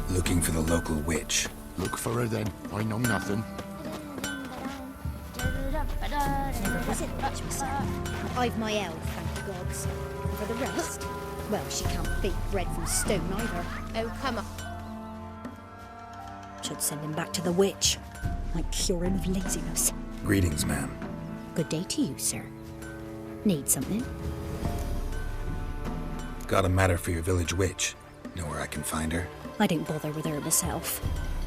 Looking for the local witch. Look for her then. I know nothing. Never visit much, sir. I've my elf, thank the gods. And for the rest, well, she can't bake bread from stone either. Oh, come on. Should send him back to the witch. Might cure him of laziness. Greetings, ma'am. Good day to you, sir. Need something? Got a matter for your village witch. Know where I can find her? I don't bother with her myself.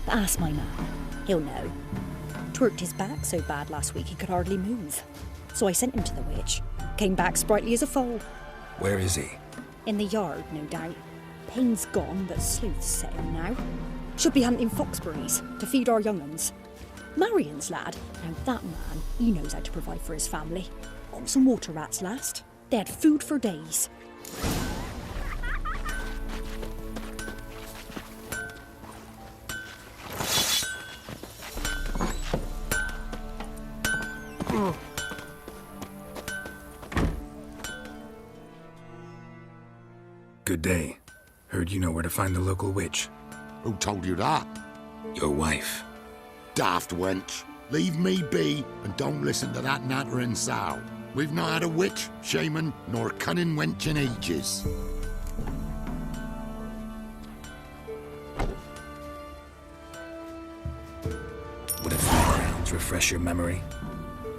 But ask my man. He'll know. Twerked his back so bad last week he could hardly move. So I sent him to the witch. Came back sprightly as a foal. Where is he? In the yard, no doubt. Pain's gone, but sleuth's set him now. Should be hunting foxberries to feed our young uns. Marion's lad. Now that man, he knows how to provide for his family. Got some water rats last. They had food for days. Good day. Heard you know where to find the local witch. Who told you that? Your wife. Daft wench. Leave me be and don't listen to that nattering sow. We've not had a witch, shaman, nor cunning wench in ages. Would a few rounds refresh your memory?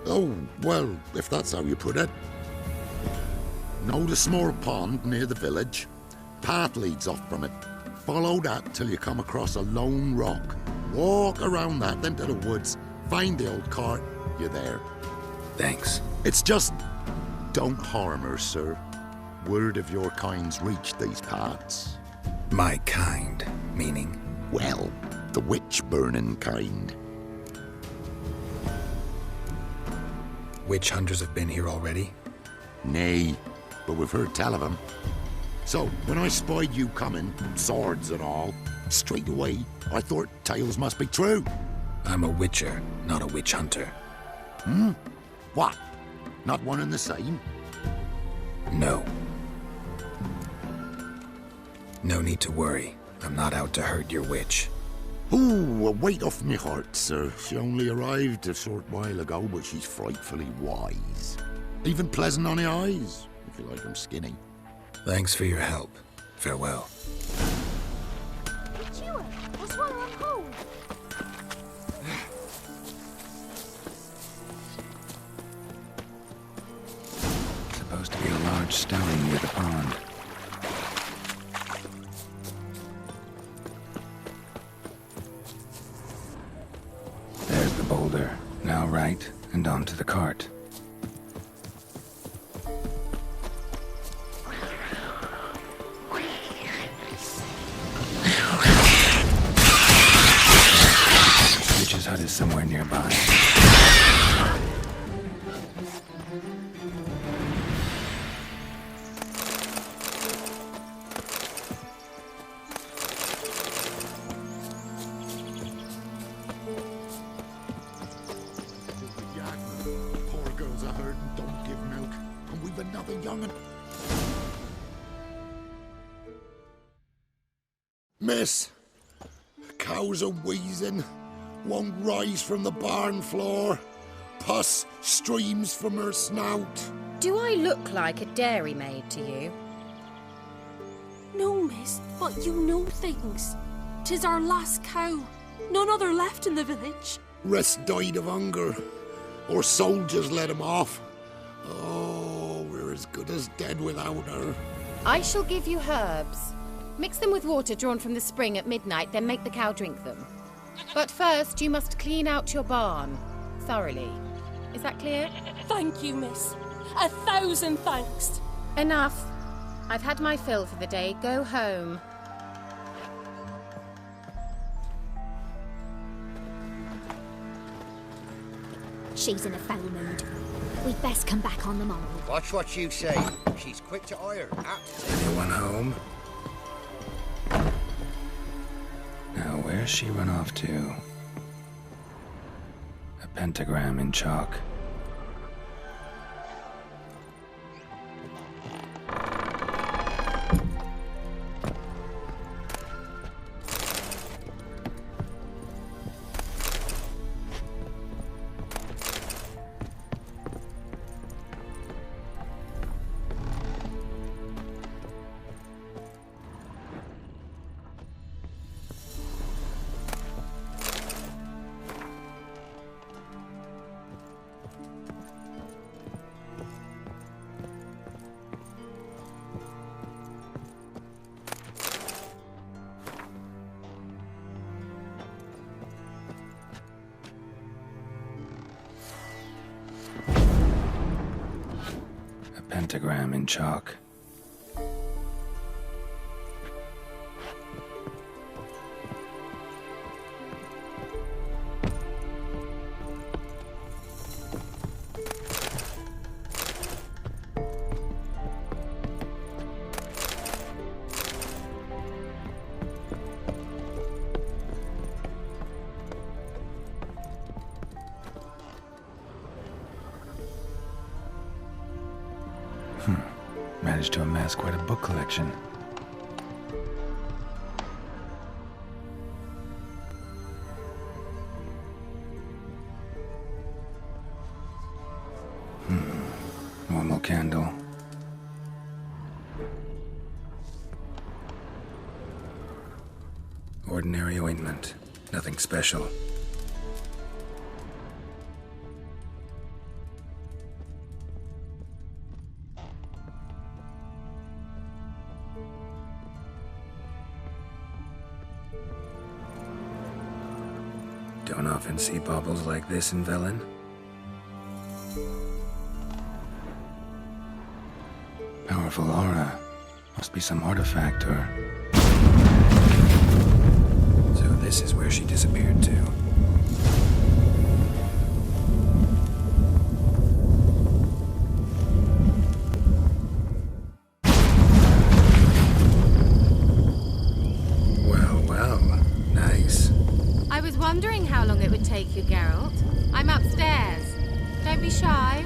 Oh, well, if that's how you put it. Know the small pond near the village? Path leads off from it. Follow that till you come across a lone rock. Walk around that, then to the woods. Find the old cart. You're there. Thanks. It's just... don't harm her, sir. Word of your kind's reached these parts. My kind, meaning? Well, the witch-burning kind. Witch hunters have been here already? Nay, but we've heard tell of them. So, when I spied you coming, swords and all, straight away, I thought tales must be true. I'm a witcher, not a witch hunter. Hmm? What? Not one and the same? No. No need to worry. I'm not out to hurt your witch. Ooh, a weight off me heart, sir. She only arrived a short while ago, but she's frightfully wise. Even pleasant on the eyes, if you like 'em skinny. Thanks for your help. Farewell. What's wrong on hold? Supposed to be a large stone near the pond. There's the boulder. Now right, and onto the cart. Witch's hut is somewhere nearby. Poor girls are hurt and don't give milk, and we've another young'un. Miss, cows are wheezing, won't rise from the barn floor. Pus streams from her snout. Do I look like a dairymaid to you? No, miss, but you know things. 'Tis our last cow. None other left in the village. Rest died of hunger, or soldiers let him off. Oh, we're as good as dead without her. I shall give you herbs. Mix them with water drawn from the spring at midnight, then make the cow drink them. But first, you must clean out your barn thoroughly. Is that clear? Thank you, miss. 1,000 thanks. Enough. I've had my fill for the day. Go home. She's in a foul mood. We'd best come back on the morrow. Watch what you say. She's quick to ire. Anyone home? Now, where's she run off to? A pentagram in chalk. Pentagram in chalk. Managed to amass quite a book collection. One more candle. Ordinary ointment. Nothing special. Don't often see baubles like this in Velen. Powerful aura. Must be some artifact or... So this is where she disappeared to. Well, nice. I was wondering how long it would take you, Geralt. I'm upstairs. Don't be shy.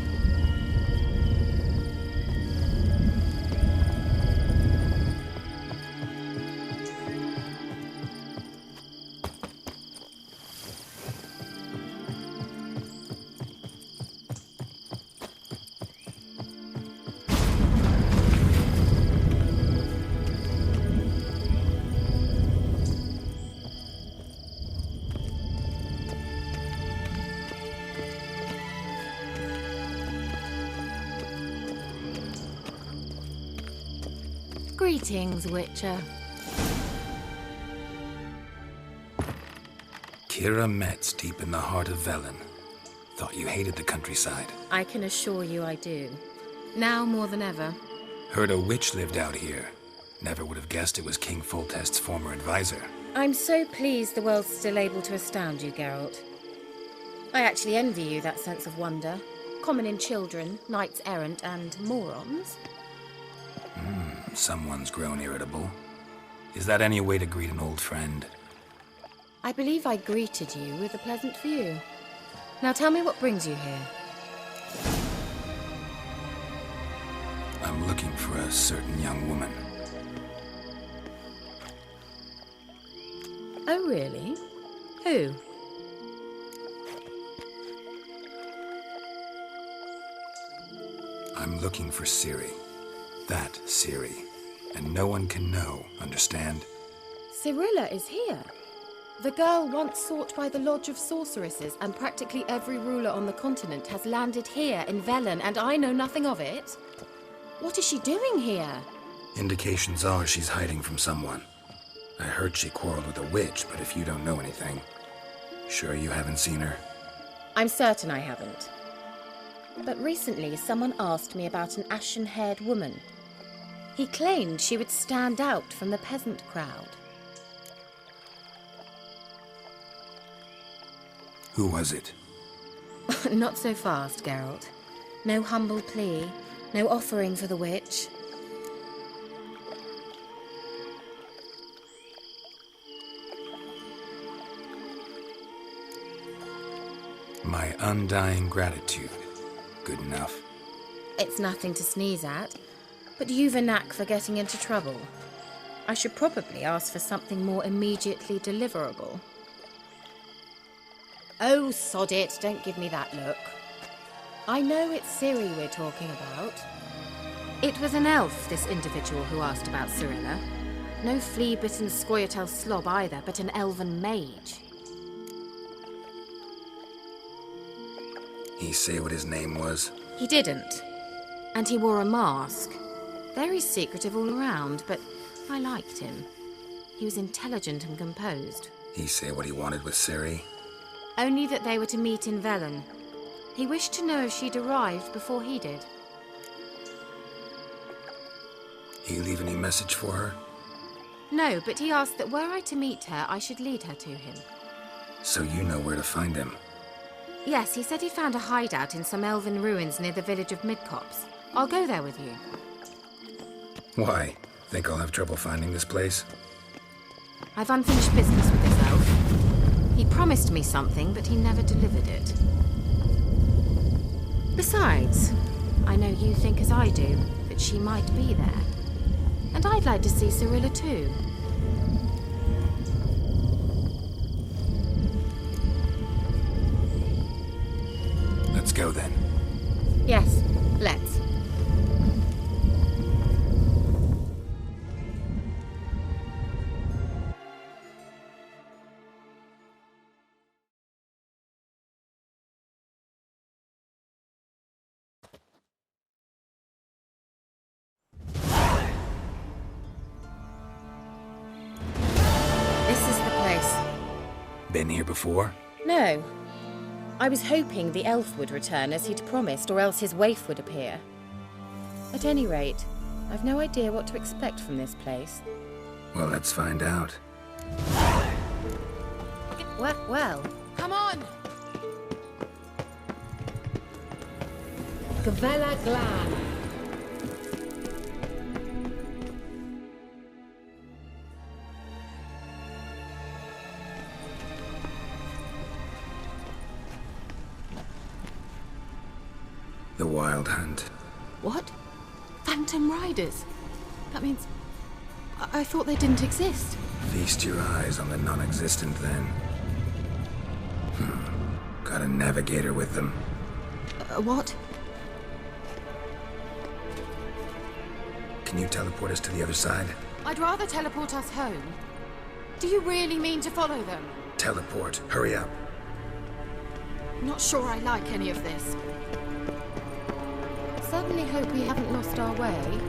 Greetings, Witcher. Kira Metz deep in the heart of Velen. Thought you hated the countryside. I can assure you I do. Now more than ever. Heard a witch lived out here. Never would have guessed it was King Foltest's former advisor. I'm so pleased the world's still able to astound you, Geralt. I actually envy you that sense of wonder. Common in children, knights errant, and morons. Someone's grown irritable. Is that any way to greet an old friend? I believe I greeted you with a pleasant view. Now tell me what brings you here. I'm looking for a certain young woman. Oh, really? Who? I'm looking for Ciri. That Ciri. And no one can know, understand? Cirilla is here. The girl once sought by the Lodge of Sorceresses, and practically every ruler on the continent has landed here in Velen, and I know nothing of it. What is she doing here? Indications are she's hiding from someone. I heard she quarreled with a witch, but if you don't know anything, sure you haven't seen her? I'm certain I haven't. But recently someone asked me about an ashen-haired woman. He claimed she would stand out from the peasant crowd. Who was it? Not so fast, Geralt. No humble plea, no offering for the witch. My undying gratitude. Good enough. It's nothing to sneeze at, but you've a knack for getting into trouble. I should probably ask for something more immediately deliverable. Oh, sod it, don't give me that look. I know it's Ciri we're talking about. It was an elf, this individual who asked about Cirilla. No flea-bitten Scoia'tael slob either, but an elven mage. He say what his name was? He didn't. And he wore a mask. Very secretive all around, but I liked him. He was intelligent and composed. He say what he wanted with Ciri? Only that they were to meet in Velen. He wished to know if she'd arrived before he did. You leave any message for her? No, but he asked that were I to meet her, I should lead her to him. So you know where to find him? Yes, he said he found a hideout in some elven ruins near the village of Midcopse. I'll go there with you. Why? Think I'll have trouble finding this place? I've unfinished business with this elf. He promised me something, but he never delivered it. Besides, I know you think as I do, that she might be there. And I'd like to see Cyrilla too. Let's go then. Yes, let's. Been here before? No. I was hoping the elf would return as he'd promised, or else his waif would appear. At any rate, I've no idea what to expect from this place. Well, let's find out. Well. Come on! Gavella Glan. The Wild Hunt. What? Phantom Riders? That means... I thought they didn't exist. Feast your eyes on the non-existent then. Got a navigator with them. What? Can you teleport us to the other side? I'd rather teleport us home. Do you really mean to follow them? Teleport. Hurry up. Not sure I like any of this. Certainly hope we haven't lost our way.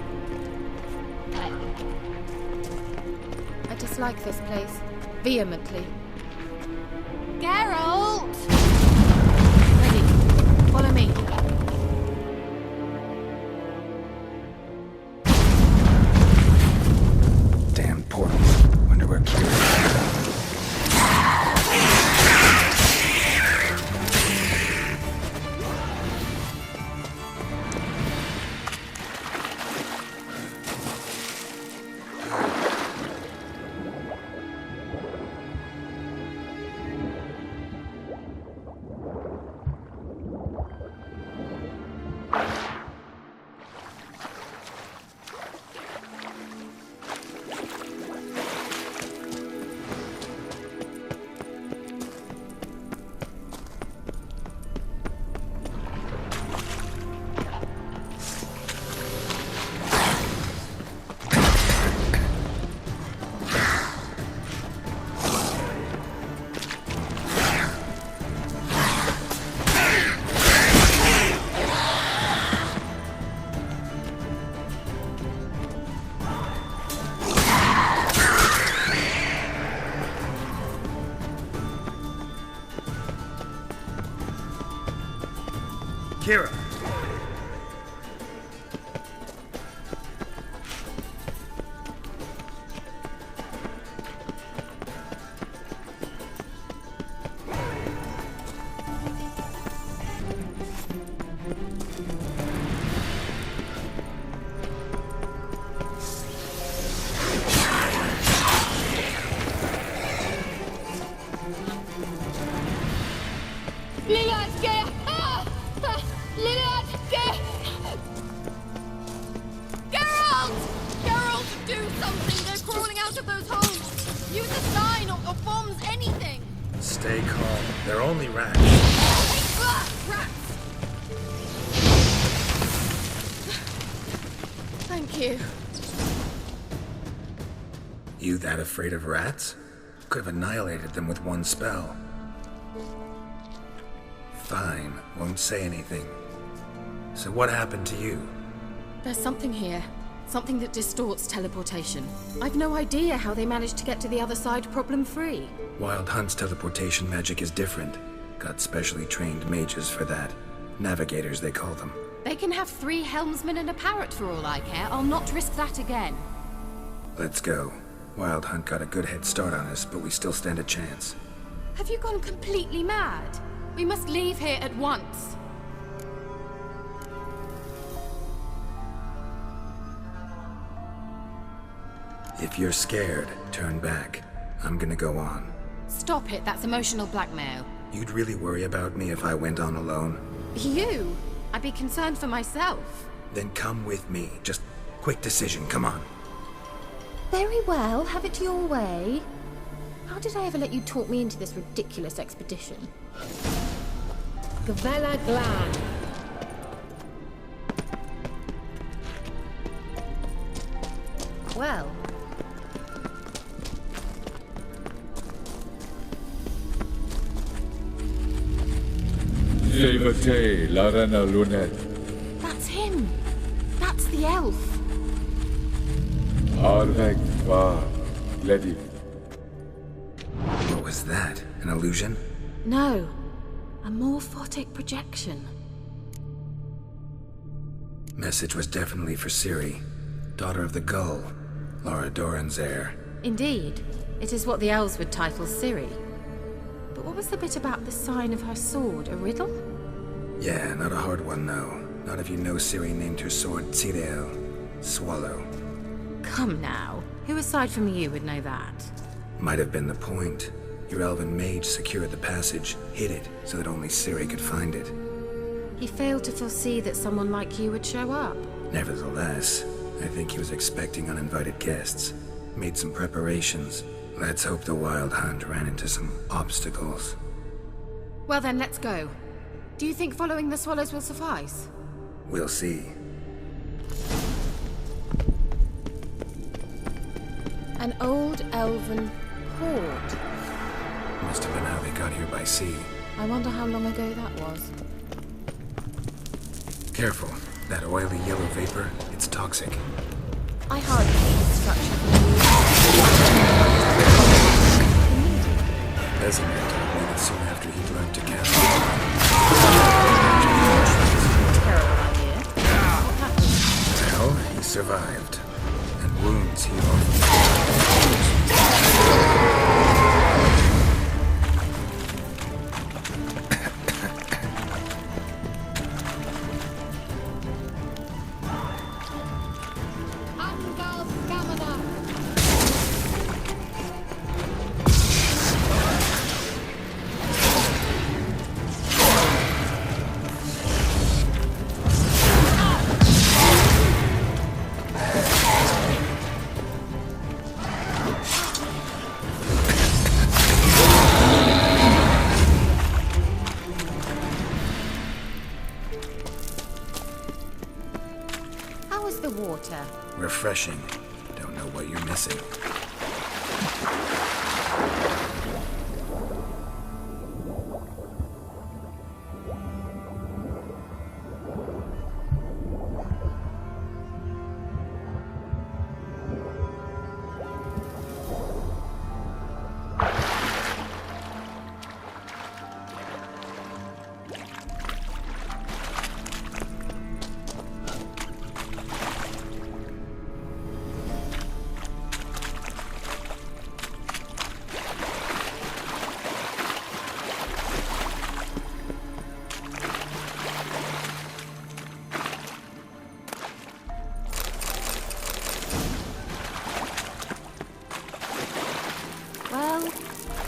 I dislike this place vehemently. Geralt! Ready. Follow me. Damn portals. Wonder where Kira is. Kira! Stay calm. They're only rats. Rats! Thank you. You that afraid of rats? Could have annihilated them with one spell. Fine, won't say anything. So what happened to you? There's something here. Something that distorts teleportation. I've no idea how they managed to get to the other side problem-free. Wild Hunt's teleportation magic is different. Got specially trained mages for that. Navigators, they call them. They They can have 3 helmsmen and a parrot for all I care. I'll not risk that again. Let's go. Wild Hunt got a good head start on us, but we still stand a chance. Have you gone completely mad? We must leave here at once. If you're scared, turn back. I'm gonna go on. Stop it, that's emotional blackmail. You'd really worry about me if I went on alone? You? I'd be concerned for myself. Then come with me. Just quick decision, come on. Very well, have it your way. How did I ever let you talk me into this ridiculous expedition? Gavella Glan. Well. Levate, Larena Lunet. That's him. That's the elf. Arvek va, Ledi. What was that? An illusion? No. A morphotic projection. Message was definitely for Ciri, daughter of the Gull, Lara Doran's heir. Indeed. It is what the elves would title Ciri. But what was the bit about the sign of her sword? A riddle? Yeah, not a hard one, no. Not if you know Ciri named her sword Tirel, Swallow. Come now. Who aside from you would know that? Might have been the point. Your elven mage secured the passage, hid it, so that only Ciri could find it. He failed to foresee that someone like you would show up. Nevertheless, I think he was expecting uninvited guests. Made some preparations. Let's hope the Wild Hunt ran into some obstacles. Well then, let's go. Do you think following the swallows will suffice? We'll see. An old elven port. Must have been how they got here by sea. I wonder how long ago that was. Careful. That oily yellow vapor, it's toxic. I hardly need instruction from you. Vesemir told me that soon after he'd learned to cast. Terrible idea. What happened? Well, he survived. And wounds heal. Refreshing. Don't know what you're missing.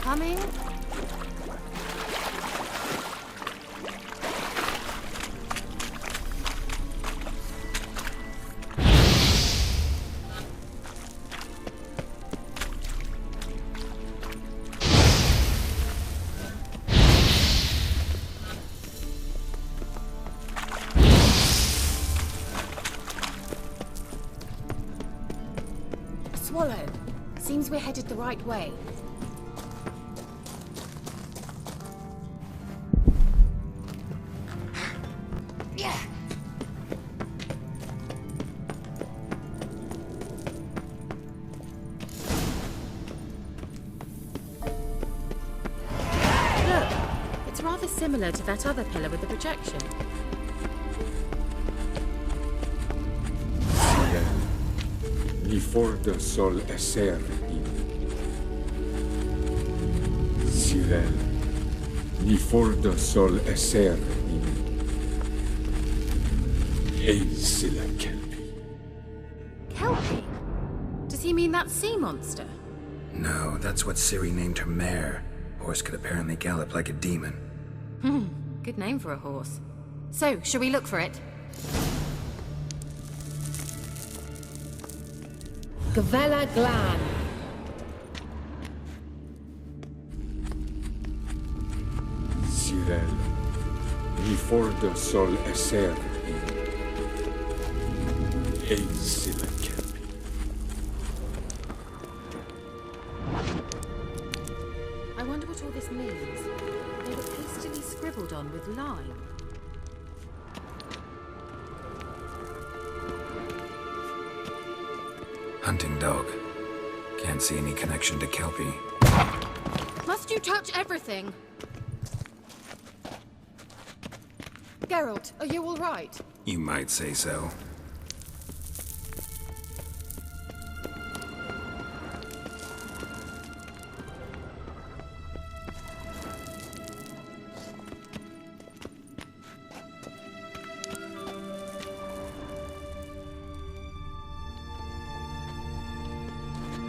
Coming? A swallow. Seems we're headed the right way. Similar to that other pillar with the projection. ni forda sol esser in. Cyril, ni forda sol esser in. Eisila Kelpie. Kelpie? Does he mean that sea monster? No, that's what Ciri named her mare. Horse could apparently gallop like a demon. Good name for a horse. So, shall we look for it? Yahya-Gh. Cyril, ni forda sol esser in. Eisila Kelpie. I wonder what all this means. They were hastily scribbled on with lime. Hunting dog. Can't see any connection to Kelpie. Must you touch everything? Geralt, are you all right? You might say so.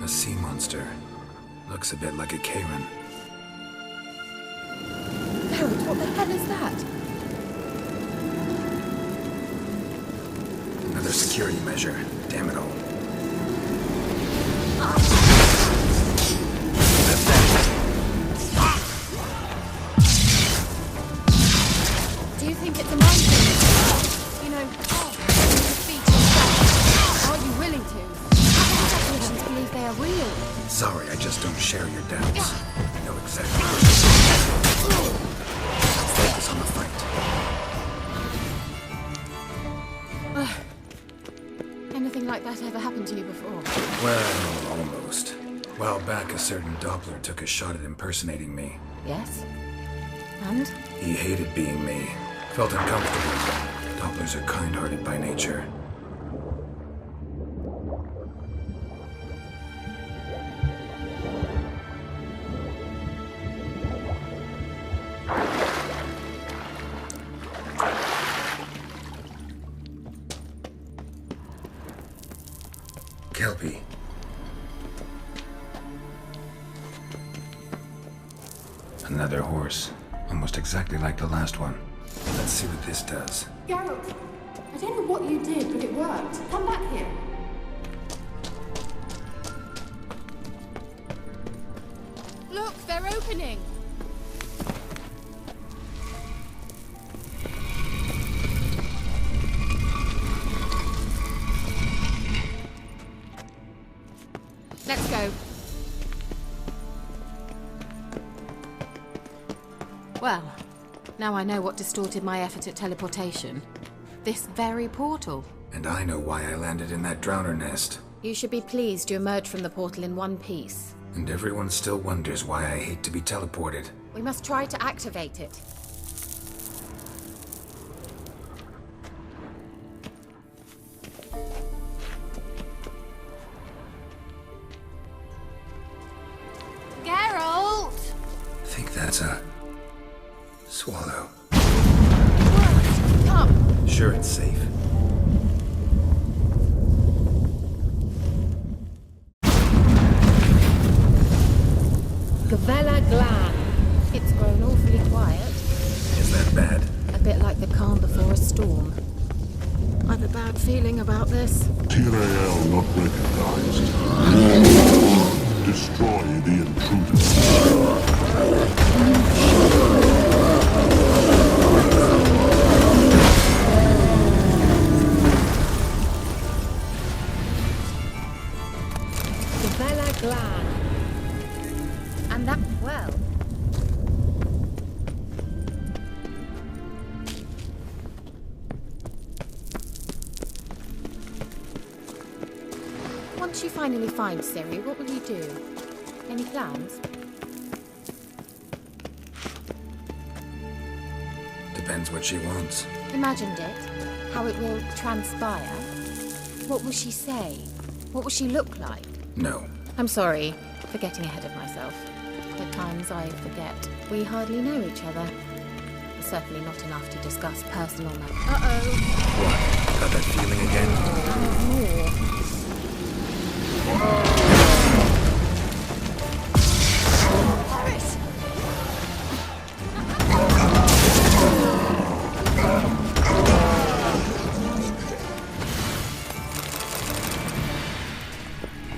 A sea monster. Looks a bit like a Karen. Geralt, what the hell is that? Another security measure. Damn it all. Do you think it's a mind thing? You know, speech and stuff. Are you willing to? Technicians believe they are real. Sorry, I just don't share your doubts. I know exactly. Focus on the fight. Anything like that ever happened to you before? Well, almost. A while back, a certain Doppler took a shot at impersonating me. Yes. And? He hated being me. Felt uncomfortable. Dopplers are kind-hearted by nature. Kelpie. Another horse. Almost exactly like the last one. Let's see what this does. Geralt, I don't know what you did, but it worked. Come back here. Look, they're opening. Let's go. Well, now I know what distorted my effort at teleportation. This very portal. And I know why I landed in that drowner nest. You should be pleased you emerged from the portal in one piece. And everyone still wonders why I hate to be teleported. We must try to activate it. Geralt! I think that's a... swallow. What? Come. Sure it's safe. Yahya-Gh. It's grown awfully quiet. Is that bad? A bit like the calm before a storm. I've a bad feeling about this. Tyrael not recognized. Destroy the intruder. Yahya-Gh. And that, well... Once you finally find Ciri, what will you do? Any plans? Depends what she wants. Imagined it? How it will transpire? What will she say? What will she look like? No. I'm sorry for getting ahead of myself. At times I forget we hardly know each other. Certainly not enough to discuss personal matters. Uh-oh. What? Got that feeling again? Horace!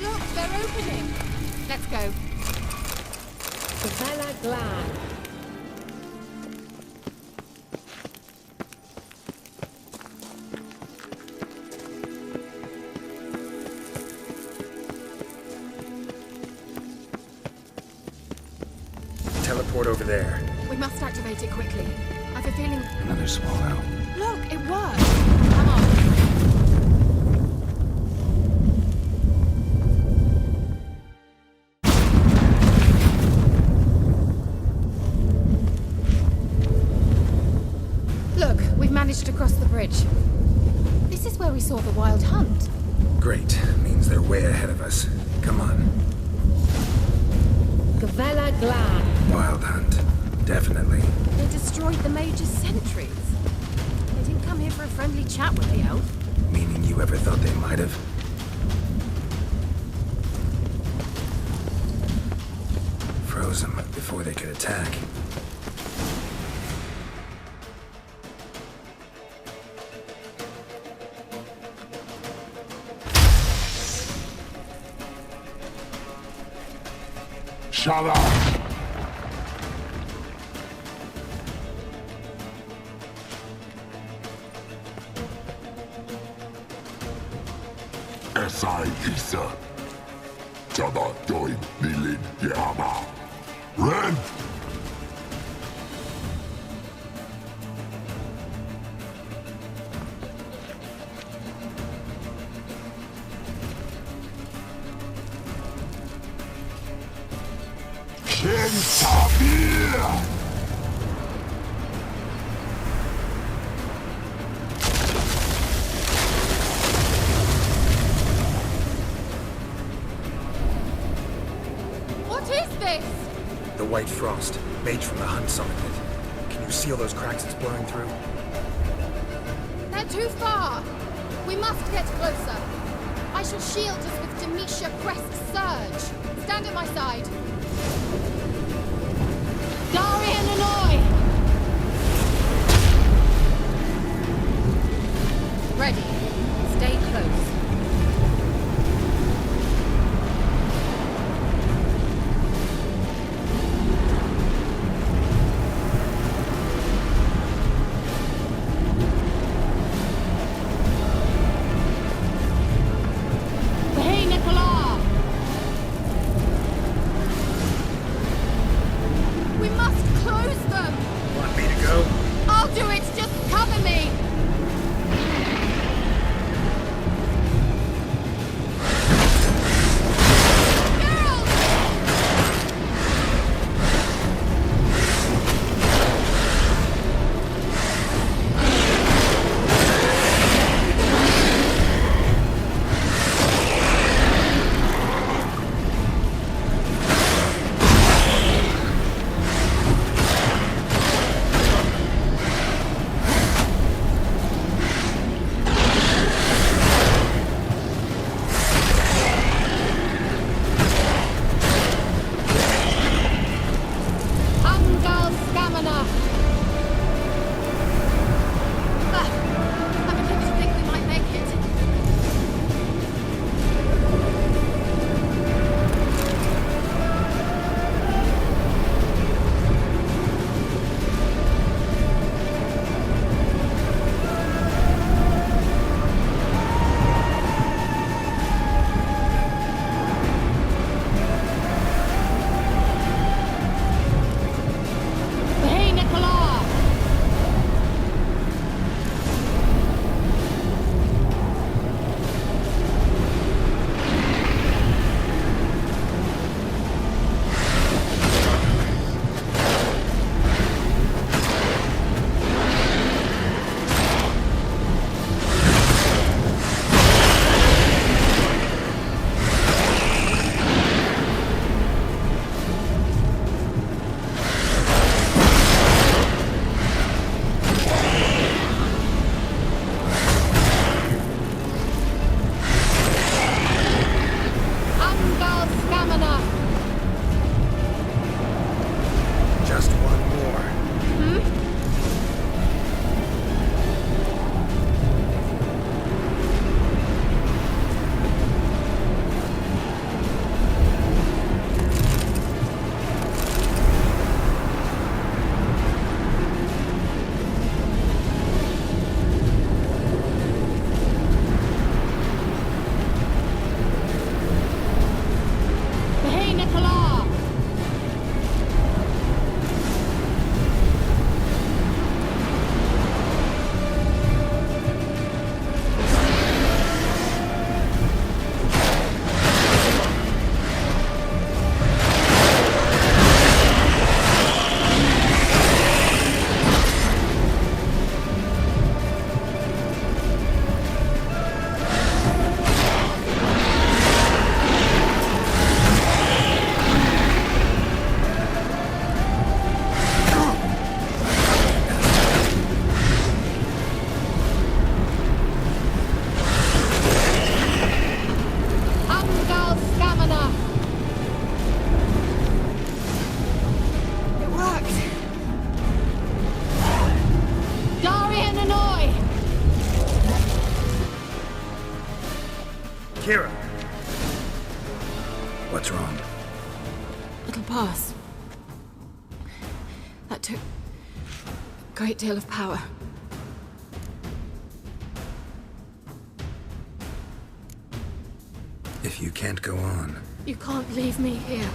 Look, they're opening. Let's go. Yahya-Gh. Teleport over there. We must activate it quickly. I've a feeling... Another swallow. Look, it worked. Come on. Look, we've managed to cross the bridge. This is where we saw the wild hunt. Great. Means they're way ahead of us. Come on. Yahya-Gh. Wild hunt. Definitely. They destroyed the Major's sentries. They didn't come here for a friendly chat with the elf. Meaning you ever thought they might have? Froze them before they could attack. Shut up! Esai Isa. Jaba doin nilin yama. Ren! Ken Tabir! What is this? The white frost. Mage from the hunt summoned it. Can you seal those cracks it's blowing through? They're too far. We must get closer. I shall shield us with Demetia Crest's surge. Stand at my side. Darian Hanoi! Ready. Stay close. Hey, Nicola! We must close them! Want me to go? I'll do it! Just cover me! Kira! What's wrong? It'll pass. That took a great deal of power. If you can't go on, You can't leave me here.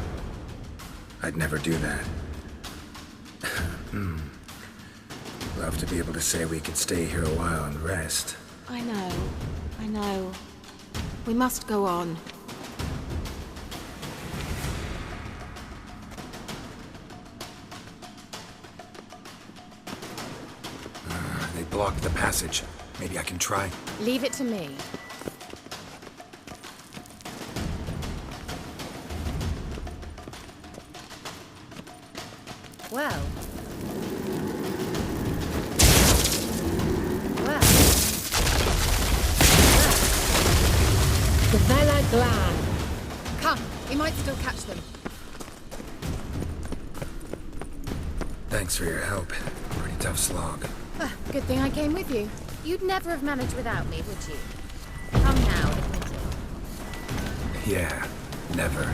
I'd never do that. Love to be able to say we could stay here a while and rest. I know. We must go on. They blocked the passage. Maybe I can try. Leave it to me. Well. Vela Glan. Come, we might still catch them. Thanks for your help. Pretty tough slog. Good thing I came with you. You'd never have managed without me, would you? Come now, admit it. Yeah, never.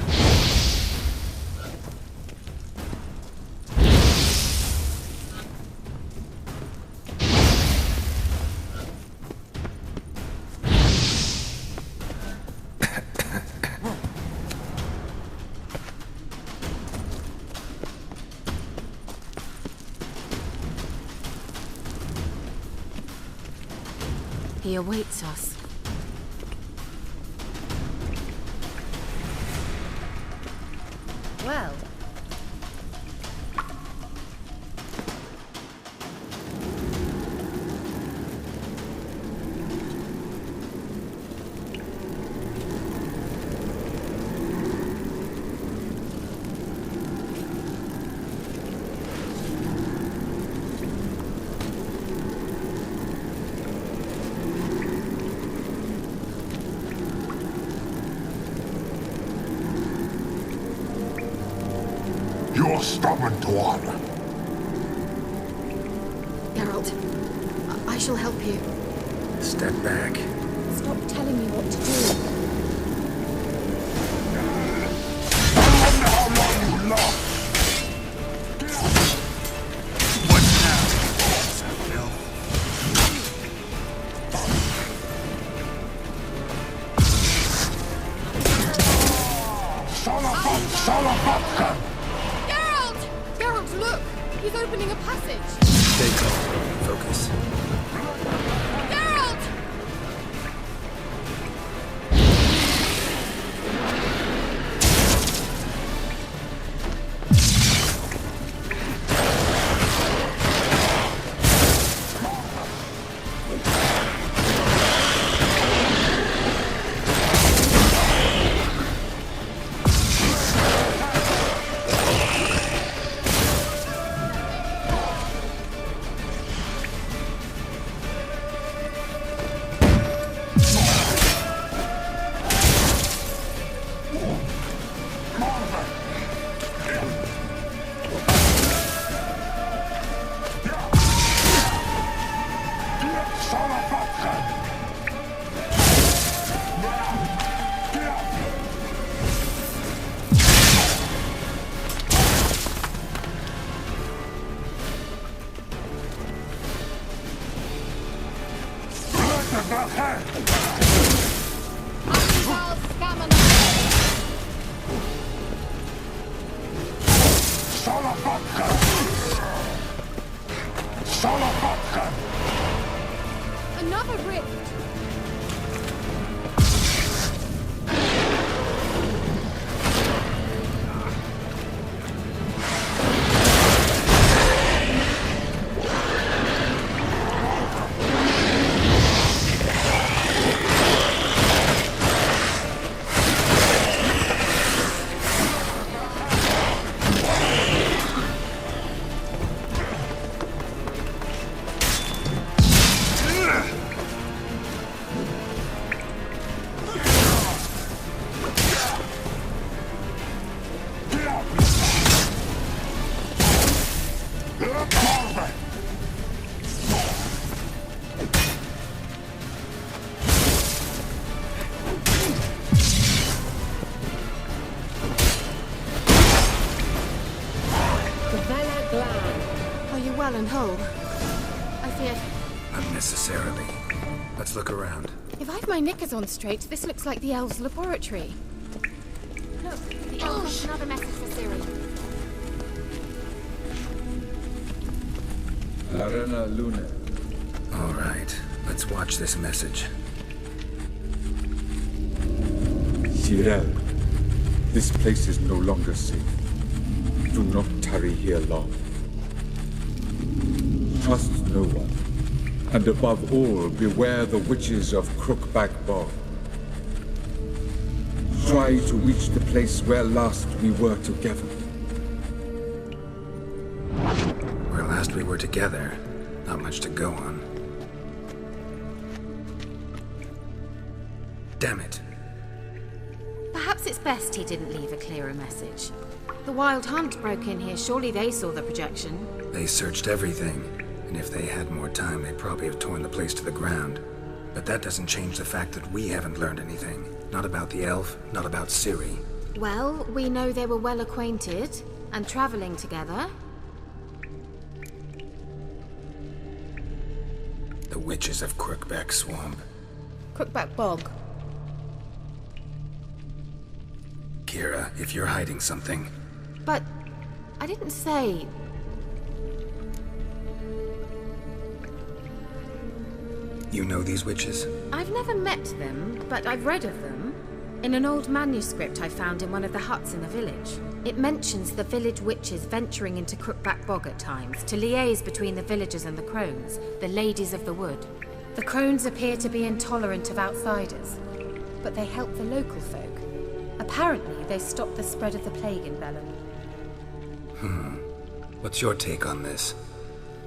He awaits us. Well. You're stubborn, Tuan. Geralt, I shall help you. Step back. Stop telling me what to do. How long you love? What now? Salapatka! Geralt! Geralt, look! He's opening a passage! Stay calm. Focus. Geralt! Another rift! well and whole. I feared... Unnecessarily. Let's look around. If I've my knickers on straight, this looks like the elves' laboratory. Look, the elf has another message for Ciri. Arena Luna. All right, let's watch this message. Cyril, this place is no longer safe. Do not tarry here long. Trust no one. And above all, beware the witches of Crookback Bog. Try to reach the place where last we were together. Where last we were together, not much to go on. Damn it. Perhaps it's best he didn't leave a clearer message. The Wild Hunt broke in here. Surely they saw the projection. They searched everything, and if they had more time, they'd probably have torn the place to the ground. But that doesn't change the fact that we haven't learned anything. Not about the elf, not about Ciri. Well, we know they were well acquainted and traveling together. The witches of Crookback Swamp. Crookback Bog. Kira, if you're hiding something... But I didn't say... You know these witches? I've never met them, but I've read of them. In an old manuscript I found in one of the huts in the village. It mentions the village witches venturing into Crookback Bog at times to liaise between the villagers and the crones, the ladies of the wood. The crones appear to be intolerant of outsiders, but they help the local folk. Apparently, they stopped the spread of the plague in Velen. What's your take on this?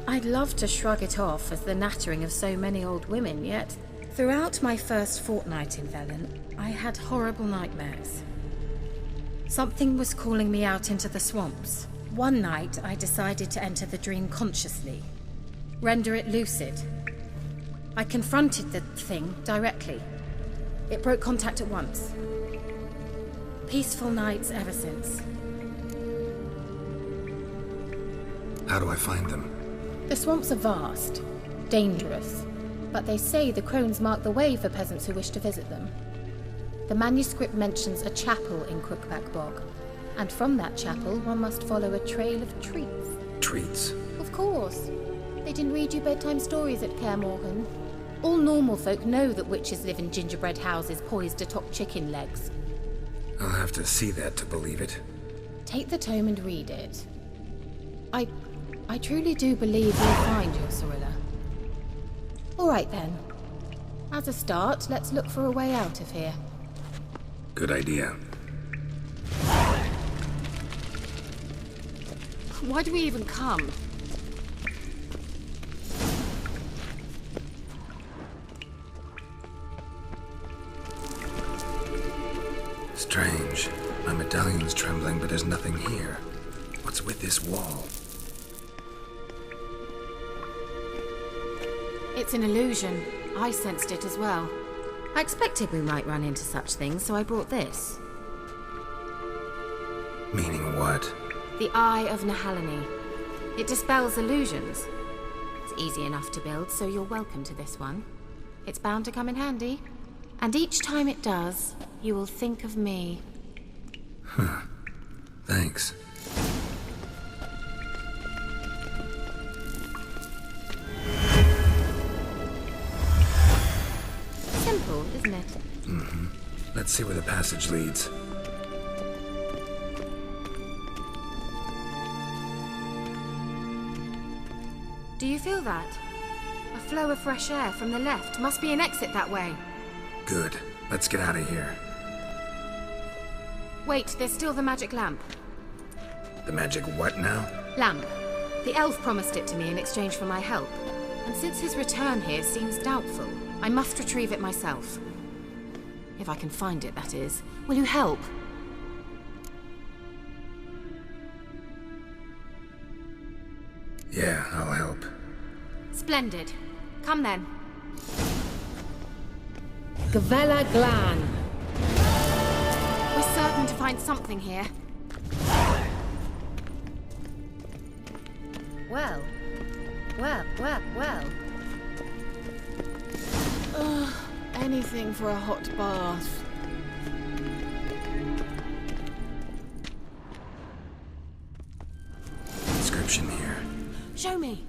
I'd love to shrug it off as the nattering of so many old women, yet throughout my first fortnight in Velen, I had horrible nightmares. Something was calling me out into the swamps. One night, I decided to enter the dream consciously, render it lucid. I confronted the thing directly. It broke contact at once. Peaceful nights ever since. How do I find them? The swamps are vast, dangerous, but they say the crones mark the way for peasants who wish to visit them. The manuscript mentions a chapel in Crookback Bog, and from that chapel one must follow a trail of treats. Treats? Of course. They didn't read you bedtime stories at Kaer Morhen. All normal folk know that witches live in gingerbread houses poised atop chicken legs. I'll have to see that to believe it. Take the tome and read it. I truly do believe you'll find your Cyrilla. All right then. As a start, let's look for a way out of here. Good idea. Why do we even come? Strange. My medallion's trembling, but there's nothing here. What's with this wall? It's an illusion. I sensed it as well. I expected we might run into such things, so I brought this. Meaning what? The Eye of Nahalani. It dispels illusions. It's easy enough to build, so you're welcome to this one. It's bound to come in handy. And each time it does, you will think of me. Thanks. Simple, isn't it? Let's see where the passage leads. Do you feel that? A flow of fresh air from the left. Must be an exit that way. Good. Let's get out of here. Wait, there's still the magic lamp. The magic what now? Lamp. The elf promised it to me in exchange for my help. And since his return here seems doubtful, I must retrieve it myself. If I can find it, that is. Will you help? Yeah, I'll help. Splendid. Come then. Gavella Glan. We're certain to find something here. Well, Well. Anything for a hot bath. Inscription here. Show me.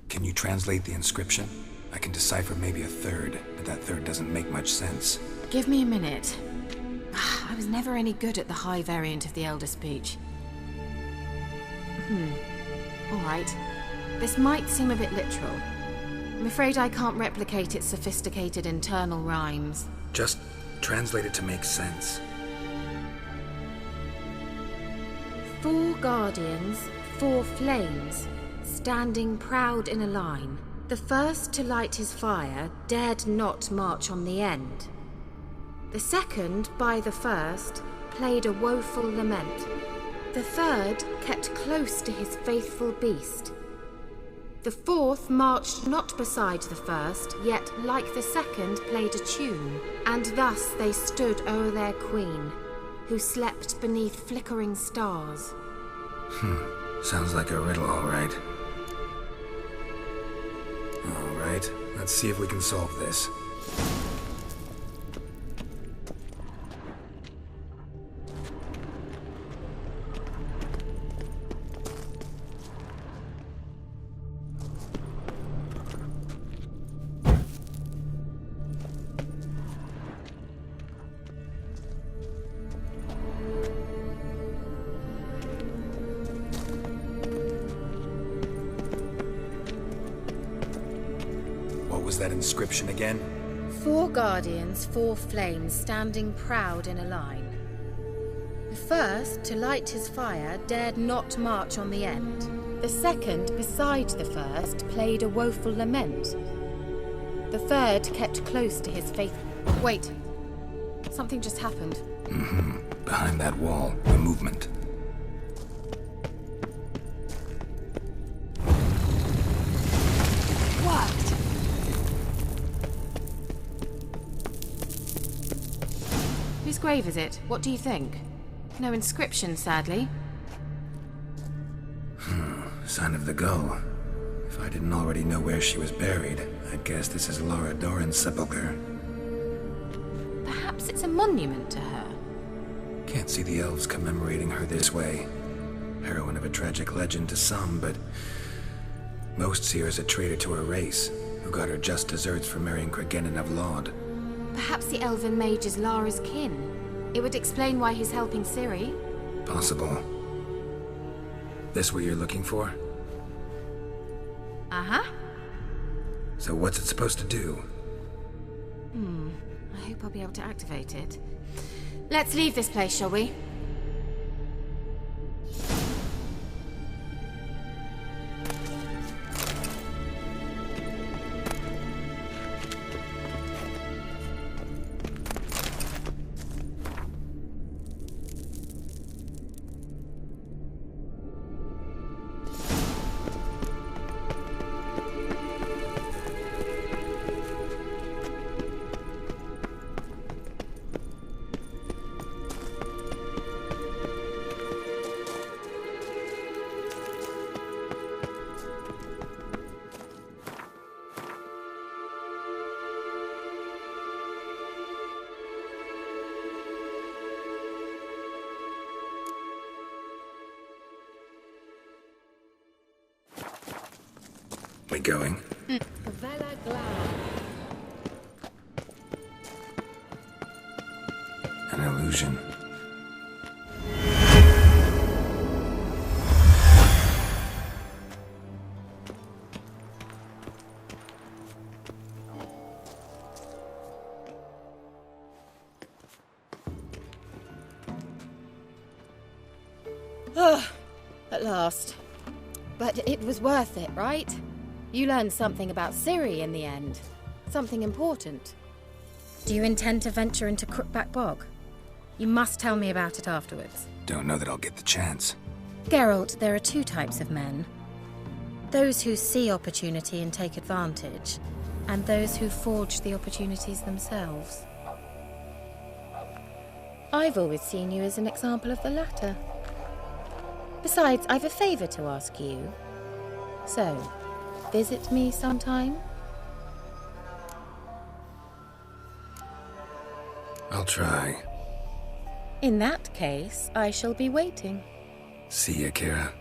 Can you translate the inscription? I can decipher maybe a third, but that third doesn't make much sense. Give me a minute. I was never any good at the high variant of the Elder speech. All right. This might seem a bit literal. I'm afraid I can't replicate its sophisticated internal rhymes. Just translate it to make sense. 4 guardians, 4 flames, standing proud in a line. The first to light his fire dared not march on the end. The second, by the first, played a woeful lament. The third kept close to his faithful beast. The fourth marched not beside the first, yet like the second played a tune. And thus they stood o'er their queen, who slept beneath flickering stars. Sounds like a riddle, all right. All right, let's see if we can solve this. What was that inscription again? 4 guardians, 4 flames, standing proud in a line. The first, to light his fire, dared not march on the end. The second, beside the first, played a woeful lament. The third kept close to his faith. Wait. Something just happened. Behind that wall, a movement. Whose grave is it? What do you think? No inscription, sadly. Sign of the gull. If I didn't already know where she was buried, I'd guess this is Laura Doran's sepulcher. Perhaps it's a monument to her. Can't see the elves commemorating her this way. Heroine of a tragic legend to some, but most see her as a traitor to her race, who got her just deserts for marrying Cregennan of Laud. Perhaps the elven mage is Lara's kin. It would explain why he's helping Ciri. Possible. This what you're looking for? Uh-huh. So what's it supposed to do? I hope I'll be able to activate it. Let's leave this place, shall we? We going? An illusion. At last. But it was worth it, right? You learned something about Ciri in the end. Something important. Do you intend to venture into Crookback Bog? You must tell me about it afterwards. Don't know that I'll get the chance. Geralt, there are 2 types of men. Those who see opportunity and take advantage, and those who forge the opportunities themselves. I've always seen you as an example of the latter. Besides, I've a favor to ask you. So, visit me sometime? I'll try. In that case, I shall be waiting. See ya, Kira.